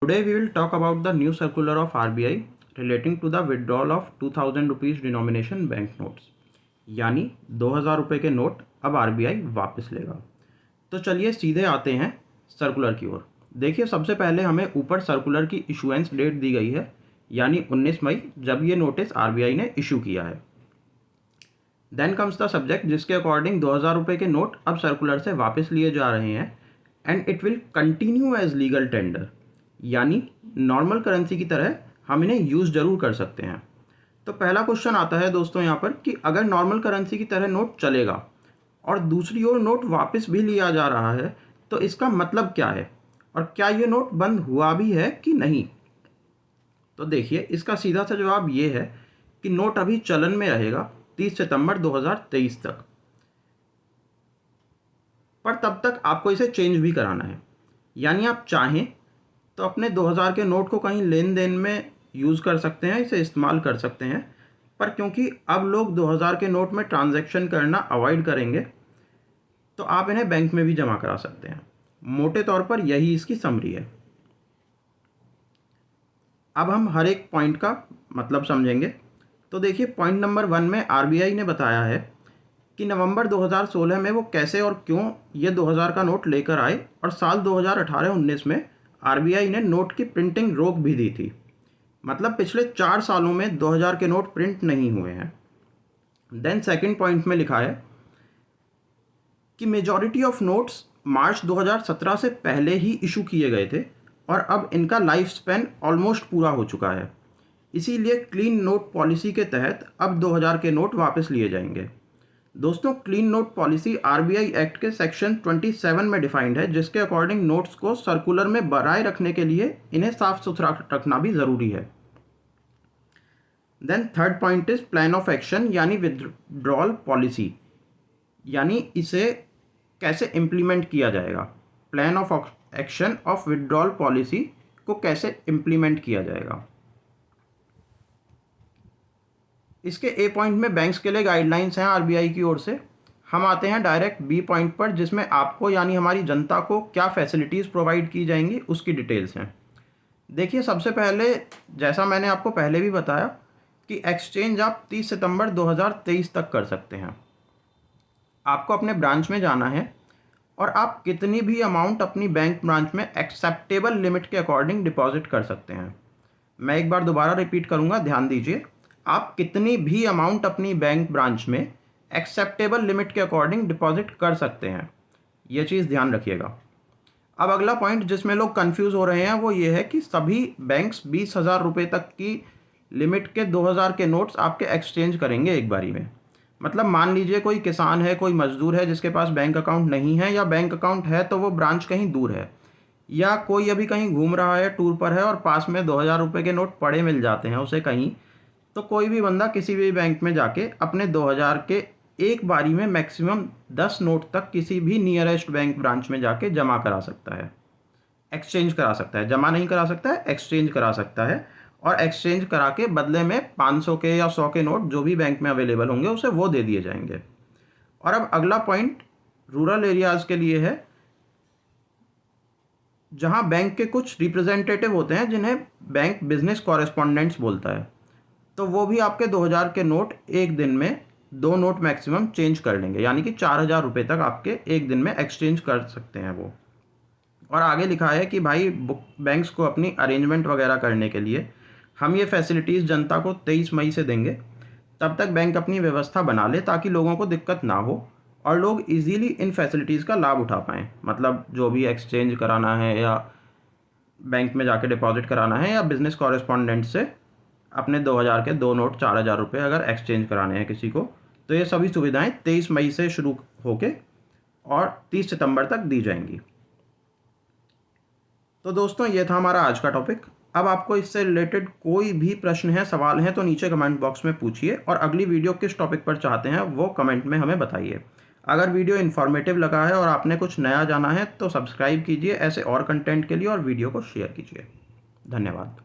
Today we will talk about the new circular of RBI relating to the withdrawal of 2000 rupees denomination bank notes, यानी 2000 रुपये के note अब RBI वापस लेगा। तो चलिए सीधे आते हैं सर्कुलर की ओर। देखिए, सबसे पहले हमें ऊपर सर्कुलर की इशुएंस डेट दी गई है, यानी 19 मई, जब ये नोटिस आरबीआई ने इशू किया है। देन कम्स द सब्जेक्ट, जिसके अकॉर्डिंग 2000 रुपये के नोट अब सर्कुलर से वापस लिए जा रहे हैं and it will continue as legal tender, यानी नॉर्मल करेंसी की तरह हम इन्हें यूज़ ज़रूर कर सकते हैं। तो पहला क्वेश्चन आता है दोस्तों यहाँ पर कि अगर नॉर्मल करेंसी की तरह नोट चलेगा और दूसरी ओर नोट वापस भी लिया जा रहा है, तो इसका मतलब क्या है और क्या ये नोट बंद हुआ भी है कि नहीं। तो देखिए, इसका सीधा सा जवाब ये है कि नोट अभी चलन में रहेगा 30 सितंबर 2023 तक, पर तब तक आपको इसे चेंज भी कराना है। यानी आप चाहें तो अपने 2000 के नोट को कहीं लेन देन में यूज़ कर सकते हैं, इसे इस्तेमाल कर सकते हैं, पर क्योंकि अब लोग 2000 के नोट में ट्रांजैक्शन करना अवॉइड करेंगे, तो आप इन्हें बैंक में भी जमा करा सकते हैं। मोटे तौर पर यही इसकी समरी है। अब हम हर एक पॉइंट का मतलब समझेंगे। तो देखिए, पॉइंट नंबर 1 में आरबीआई ने बताया है कि नवंबर 2016 में वो कैसे और क्यों ये 2000 का नोट लेकर आए, और साल 2018-19 में आरबीआई ने नोट की प्रिंटिंग रोक भी दी थी। मतलब पिछले 4 सालों में 2000 के नोट प्रिंट नहीं हुए हैं। देन सेकंड पॉइंट में लिखा है कि मेजॉरिटी ऑफ नोट्स मार्च 2017 से पहले ही इशू किए गए थे और अब इनका लाइफ स्पैन ऑलमोस्ट पूरा हो चुका है। इसीलिए क्लीन नोट पॉलिसी के तहत अब 2000 के नोट वापस लिए जाएंगे। दोस्तों, clean note policy RBI act के सेक्शन 27 में डिफाइंड है, जिसके अकॉर्डिंग नोट्स को सर्कुलर में बनाए रखने के लिए इन्हें साफ सुथरा रखना भी ज़रूरी है। Then third point is plan of action, यानी विथड्रॉल पॉलिसी, यानी इसे कैसे इम्प्लीमेंट किया जाएगा। Plan of action of withdrawal policy को कैसे इम्प्लीमेंट किया जाएगा। इसके ए पॉइंट में बैंक्स के लिए गाइडलाइंस हैं आरबीआई की ओर से। हम आते हैं डायरेक्ट बी पॉइंट पर, जिसमें आपको यानी हमारी जनता को क्या फैसिलिटीज़ प्रोवाइड की जाएंगी उसकी डिटेल्स हैं। देखिए, सबसे पहले जैसा मैंने आपको पहले भी बताया कि एक्सचेंज आप 30 सितंबर 2023 तक कर सकते हैं। आपको अपने ब्रांच में जाना है और आप कितनी भी अमाउंट अपनी बैंक ब्रांच में एक्सेप्टेबल लिमिट के अकॉर्डिंग डिपॉजिट कर सकते हैं। मैं एक बार दोबारा रिपीट करूंगा, ध्यान दीजिए। आप कितनी भी अमाउंट अपनी बैंक ब्रांच में एक्सेप्टेबल लिमिट के अकॉर्डिंग डिपॉजिट कर सकते हैं, ये चीज़ ध्यान रखिएगा। अब अगला पॉइंट जिसमें लोग कंफ्यूज हो रहे हैं वो ये है कि सभी बैंक्स 20,000 रुपये तक की लिमिट के 2000 के नोट्स आपके एक्सचेंज करेंगे एक बारी में। मतलब मान लीजिए कोई किसान है, कोई मजदूर है जिसके पास बैंक अकाउंट नहीं है, या बैंक अकाउंट है तो वो ब्रांच कहीं दूर है, या कोई अभी कहीं घूम रहा है, टूर पर है और पास में 2000 रुपये के नोट पड़े मिल जाते हैं उसे कहीं, तो कोई भी बंदा किसी भी बैंक में जाके अपने 2000 के एक बारी में मैक्सिमम 10 नोट तक किसी भी नियरेस्ट बैंक ब्रांच में जाके जमा करा सकता है, एक्सचेंज करा सकता है। जमा नहीं करा सकता है, एक्सचेंज करा सकता है, और एक्सचेंज करा के बदले में 500 के या 100 के नोट जो भी बैंक में अवेलेबल होंगे उसे वो दे दिए जाएंगे। और अब अगला पॉइंट रूरल एरियाज़ के लिए है, जहां बैंक के कुछ रिप्रेजेंटेटिव होते हैं जिन्हें बैंक बिजनेस कॉरेस्पॉन्डेंट्स बोलता है, तो वो भी आपके 2000 के नोट एक दिन में 2 नोट मैक्सिमम चेंज कर लेंगे, यानी कि 4000 रुपये तक आपके एक दिन में एक्सचेंज कर सकते हैं वो। और आगे लिखा है कि भाई बैंक्स को अपनी अरेंजमेंट वगैरह करने के लिए हम ये फैसिलिटीज़ जनता को 23 मई से देंगे। तब तक बैंक अपनी व्यवस्था बना ले ताकि लोगों को दिक्कत ना हो और लोग इजीली इन फैसिलिटीज़ का लाभ उठा पाएँ। मतलब जो भी एक्सचेंज कराना है या बैंक में जाके डिपॉजिट कराना है या बिज़नेस कॉरेस्पॉन्डेंट से अपने 2000 के 2 नोट 4000 रुपये अगर एक्सचेंज कराने हैं किसी को, तो ये सभी सुविधाएं 23 मई से शुरू होके और 30 सितंबर तक दी जाएंगी। तो दोस्तों, ये था हमारा आज का टॉपिक। अब आपको इससे रिलेटेड कोई भी प्रश्न है, सवाल हैं, तो नीचे कमेंट बॉक्स में पूछिए, और अगली वीडियो किस टॉपिक पर चाहते हैं वो कमेंट में हमें बताइए। अगर वीडियो इन्फॉर्मेटिव लगा है और आपने कुछ नया जाना है तो सब्सक्राइब कीजिए ऐसे और कंटेंट के लिए, और वीडियो को शेयर कीजिए। धन्यवाद।